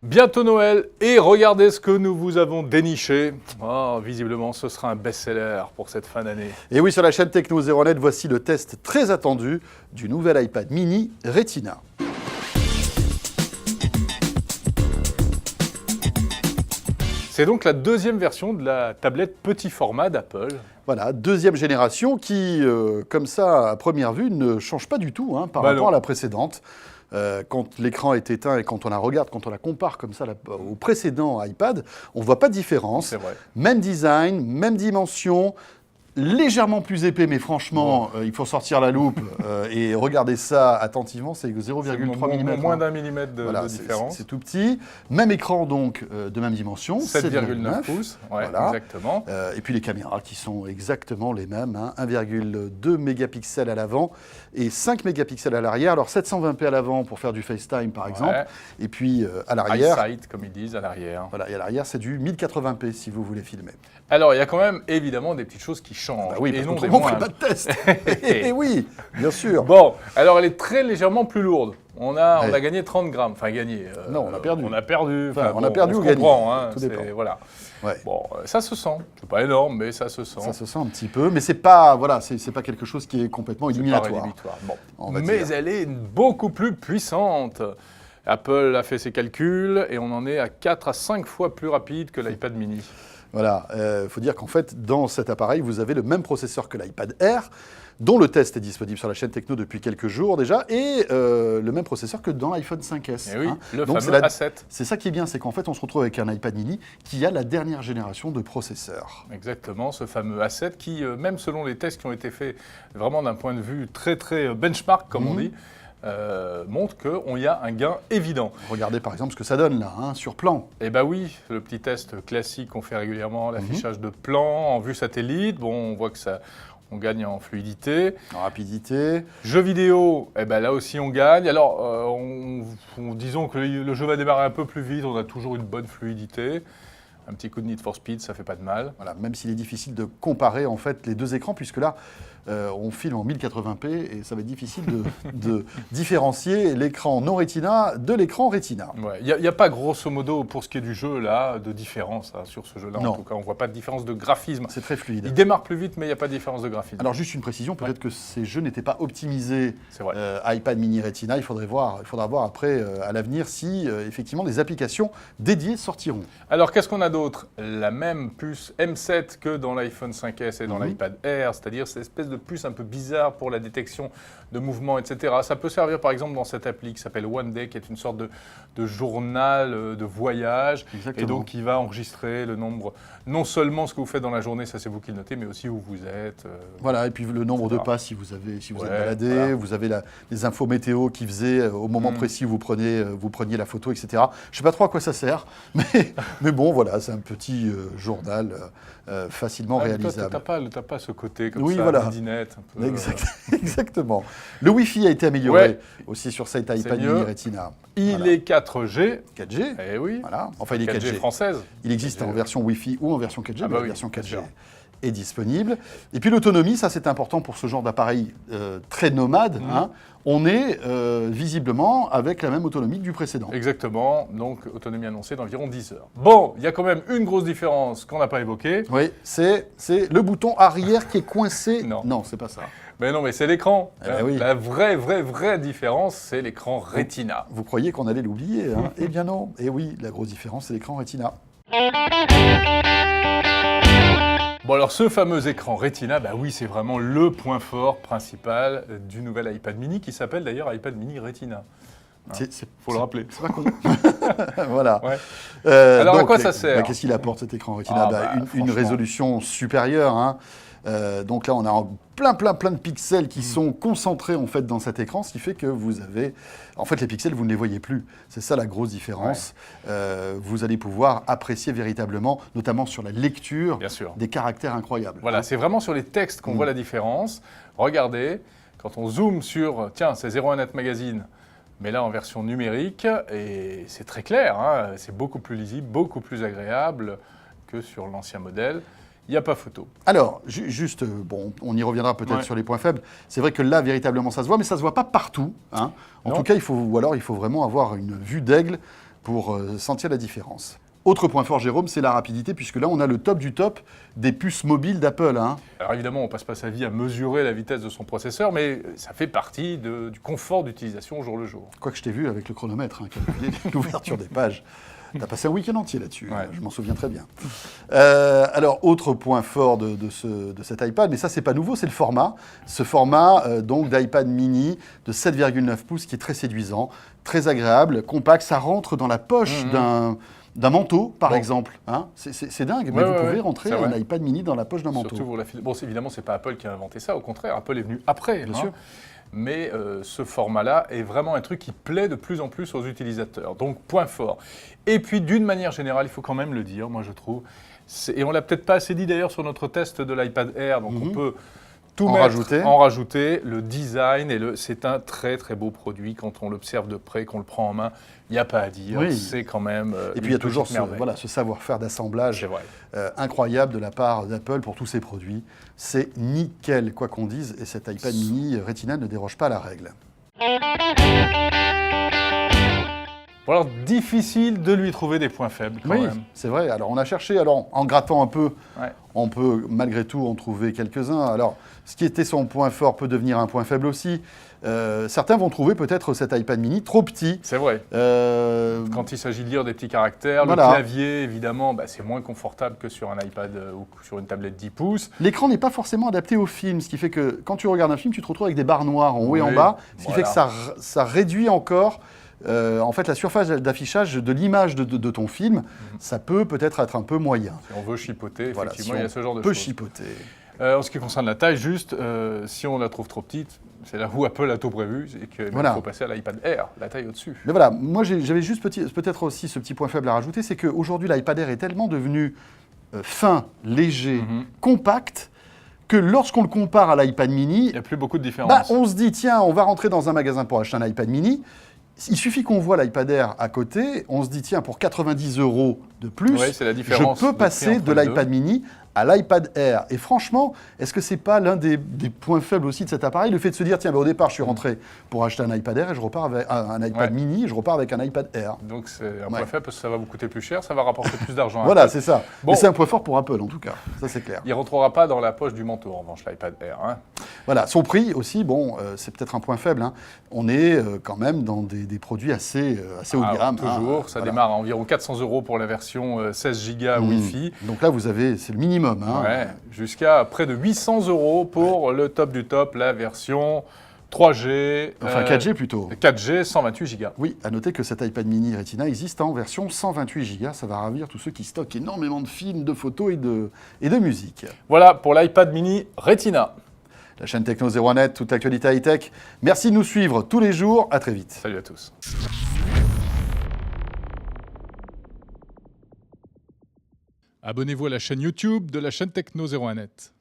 Bientôt Noël et regardez ce que nous vous avons déniché. Oh, visiblement, ce sera un best-seller pour cette fin d'année. Et oui, sur la chaîne Techno 0net, voici le test très attendu du nouvel iPad mini Retina. C'est donc la deuxième version de la tablette petit format d'Apple. Voilà, deuxième génération qui, comme ça, à première vue, ne change pas du tout par rapport à la précédente. Quand l'écran est éteint et quand on la regarde, quand on la compare comme ça au précédent iPad, on ne voit pas de différence. C'est vrai. Même design, même dimension, légèrement plus épais, mais franchement, il faut sortir la loupe et regarder ça attentivement, c'est 0,3 mm. Moins d'un millimètre de différence. C'est tout petit. Même écran donc, de même dimension, 7,9 pouces, ouais, voilà. Exactement. Et puis les caméras qui sont exactement les mêmes, 1,2 mégapixels à l'avant et 5 mégapixels à l'arrière. Alors 720p à l'avant pour faire du FaceTime par exemple, et puis à l'arrière... EyeSight, comme ils disent, à l'arrière. Voilà, et à l'arrière c'est du 1080p si vous voulez filmer. Alors il y a quand même évidemment des petites choses qui changent. Bah oui, parce et non qu'on ne ferait pas de test. Et oui, bien sûr. Bon, alors elle est très légèrement plus lourde. On a gagné 30 grammes. Enfin, gagné. Non, on a perdu. On a perdu. Enfin, on a perdu ou gagné. Tout dépend. Voilà. Ouais. Bon, ça se sent. C'est pas énorme, mais ça se sent. Ça se sent un petit peu, mais c'est pas, voilà, c'est pas quelque chose qui est complètement éliminatoire. Bon. Mais elle est beaucoup plus puissante. Apple a fait ses calculs et on en est à 4 à 5 fois plus rapide que l'iPad mini. Voilà, faut dire qu'en fait, dans cet appareil, vous avez le même processeur que l'iPad Air, dont le test est disponible sur la chaîne Techno depuis quelques jours déjà, et le même processeur que dans l'iPhone 5S. Et oui, le donc fameux A7. C'est ça qui est bien, c'est qu'en fait, on se retrouve avec un iPad mini qui a la dernière génération de processeurs. Exactement, ce fameux A7 qui, même selon les tests qui ont été faits vraiment d'un point de vue très benchmark, comme on dit, montre qu'il y a un gain évident. Regardez par exemple ce que ça donne là, sur plan. Eh bien oui, le petit test classique qu'on fait régulièrement, l'affichage de plan en vue satellite. Bon, on voit que ça, on gagne en fluidité. En rapidité. Jeux vidéo, eh ben là aussi on gagne. Alors, disons que le jeu va démarrer un peu plus vite, on a toujours une bonne fluidité. Un petit coup de Need for Speed, ça fait pas de mal. Voilà, même s'il est difficile de comparer en fait les deux écrans, puisque là, on filme en 1080p et ça va être difficile de différencier l'écran non Retina de l'écran Retina. Il n'y a pas grosso modo, pour ce qui est du jeu, là, de différence sur ce jeu-là. En tout cas, on ne voit pas de différence de graphisme. C'est très fluide. Il démarre plus vite, mais il n'y a pas de différence de graphisme. Alors juste une précision, peut-être que ces jeux n'étaient pas optimisés iPad mini Retina. Il faudra voir après, à l'avenir, si effectivement des applications dédiées sortiront. Alors qu'est-ce qu'on a d'autre? La même puce M7 que dans l'iPhone 5S et dans l'iPad Air, c'est-à-dire cette espèce de puce un peu bizarre pour la détection de mouvements, etc. Ça peut servir par exemple dans cette appli qui s'appelle One Day, qui est une sorte de journal de voyage. Exactement. Et donc qui va enregistrer le nombre, non seulement ce que vous faites dans la journée, ça c'est vous qui le notez, mais aussi où vous êtes. Voilà, et puis le nombre de pas si vous êtes baladé, voilà. Vous avez les infos météo qui faisaient au moment précis où vous preniez la photo, etc. Je ne sais pas trop à quoi ça sert, mais bon, voilà, c'est un petit journal facilement réalisable. Tu n'as pas ce côté comme ça, voilà. dinette, un peu. Exactement. Le Wi-Fi a été amélioré aussi sur cet iPad mini Retina. Il est 4G. 4G. Eh oui. Voilà. Enfin, il est 4G française. Il existe 4G. En version Wi-Fi ou en version 4G, mais la version 4G sûr. est disponible. Et puis l'autonomie, ça c'est important pour ce genre d'appareil très nomade. On est visiblement avec la même autonomie que du précédent. Exactement, donc autonomie annoncée d'environ 10 heures. Bon, il y a quand même une grosse différence qu'on n'a pas évoquée. Oui, c'est le bouton arrière qui est coincé. Non, c'est pas ça. Mais non, mais c'est l'écran. Oui. La vraie différence, c'est l'écran Retina. Vous croyez qu'on allait l'oublier, Eh bien non. Et oui, la grosse différence, c'est l'écran Retina. Bon alors ce fameux écran Retina, bah oui c'est vraiment le point fort principal du nouvel iPad mini qui s'appelle d'ailleurs iPad mini Retina. Faut le rappeler. C'est pas con. Voilà. Ouais. Alors donc, à quoi ça sert? Qu'est-ce qu'il apporte cet écran Retina? Une résolution supérieure. Donc là on a plein de pixels qui sont concentrés en fait dans cet écran, ce qui fait que vous avez... En fait les pixels vous ne les voyez plus. C'est ça la grosse différence. Vous allez pouvoir apprécier véritablement, notamment sur la lecture, des caractères incroyables. Voilà, c'est vraiment sur les textes qu'on voit la différence. Regardez, quand on zoome sur, tiens c'est 01net Magazine, mais là en version numérique, et c'est très clair, c'est beaucoup plus lisible, beaucoup plus agréable que sur l'ancien modèle. Il n'y a pas photo. Alors, juste, on y reviendra peut-être sur les points faibles. C'est vrai que là, véritablement, ça se voit, mais ça ne se voit pas partout. En tout cas, il faut vraiment avoir une vue d'aigle pour sentir la différence. Autre point fort, Jérôme, c'est la rapidité, puisque là, on a le top du top des puces mobiles d'Apple. Hein. Alors évidemment, on passe pas sa vie à mesurer la vitesse de son processeur, mais ça fait partie du confort d'utilisation au jour le jour. Quoique je t'ai vu avec le chronomètre, calculer l'ouverture des pages. T'as passé un week-end entier là-dessus, Ouais. Je m'en souviens très bien. Alors, autre point fort de cet iPad, mais ça, c'est pas nouveau, c'est le format. Ce format donc d'iPad mini de 7,9 pouces qui est très séduisant, très agréable, compact. Ça rentre dans la poche d'un manteau, par exemple. Hein. C'est dingue, mais vous pouvez rentrer un iPad mini dans la poche d'un manteau. Bon, évidemment, c'est pas Apple qui a inventé ça, au contraire, Apple est venu après, Bien sûr. Mais ce format-là est vraiment un truc qui plaît de plus en plus aux utilisateurs. Donc, point fort. Et puis, d'une manière générale, il faut quand même le dire, moi je trouve, et on l'a peut-être pas assez dit d'ailleurs sur notre test de l'iPad Air, donc on peut tout en rajouter. Le design, c'est un très très beau produit quand on l'observe de près, qu'on le prend en main. Il n'y a pas à dire, c'est quand même. Et puis il y a toujours ce savoir-faire d'assemblage incroyable de la part d'Apple pour tous ces produits. C'est nickel, quoi qu'on dise, et cet iPad mini Retina ne déroge pas à la règle. Bon, alors, difficile de lui trouver des points faibles quand même. C'est vrai. Alors on a cherché, en grattant un peu, on peut malgré tout en trouver quelques-uns. Alors ce qui était son point fort peut devenir un point faible aussi. Certains vont trouver peut-être cet iPad mini trop petit. C'est vrai. Quand il s'agit de lire des petits caractères, le clavier, évidemment, c'est moins confortable que sur un iPad ou sur une tablette 10 pouces. L'écran n'est pas forcément adapté au film, ce qui fait que quand tu regardes un film, tu te retrouves avec des barres noires en haut et en bas, ce qui fait que ça réduit encore en fait la surface d'affichage de l'image de ton film. Ça peut-être être un peu moyen. Si on veut chipoter, effectivement, il y a ce genre de choses. choses. Chipoter. En ce qui concerne la taille, juste, si on la trouve trop petite, c'est là où Apple a tout prévu, et qu'il faut passer à l'iPad Air, la taille au-dessus. Mais voilà, moi j'avais juste peut-être aussi ce petit point faible à rajouter, c'est qu'aujourd'hui l'iPad Air est tellement devenu fin, léger, compact, que lorsqu'on le compare à l'iPad mini, il n'y a plus beaucoup de différence. On se dit, tiens, on va rentrer dans un magasin pour acheter un iPad mini. Il suffit qu'on voit l'iPad Air à côté, on se dit, tiens, pour 90 € de plus, c'est la différence je peux passer de l'iPad mini à l'iPad Air. Et franchement, est-ce que c'est pas l'un des points faibles aussi de cet appareil, le fait de se dire, tiens, au départ, je suis rentré pour acheter un iPad Air et je repars avec un iPad mini et je repars avec un iPad Air. Donc c'est un point faible parce que ça va vous coûter plus cher, ça va rapporter plus d'argent. Voilà, c'est ça. Bon. Mais c'est un point fort pour Apple, en tout cas. Ça, c'est clair. Il ne rentrera pas dans la poche du manteau, en revanche, l'iPad Air. Hein. Voilà, son prix aussi, c'est peut-être un point faible. Hein. On est quand même dans des produits assez haut de gamme. Toujours, ça démarre à environ 400 € pour la version 16 Go Wi-Fi. Donc là, c'est le minimum. Hein. Jusqu'à près de 800 € pour le top du top, la version 3G. Enfin 4G plutôt. 4G, 128 Go. Oui, à noter que cet iPad mini Retina existe en version 128 Go. Ça va ravir tous ceux qui stockent énormément de films, de photos et de musique. Voilà pour l'iPad mini Retina. La chaîne Techno 01net, toute l'actualité high-tech. Merci de nous suivre tous les jours. À très vite. Salut à tous. Abonnez-vous à la chaîne YouTube de la chaîne Techno 01net.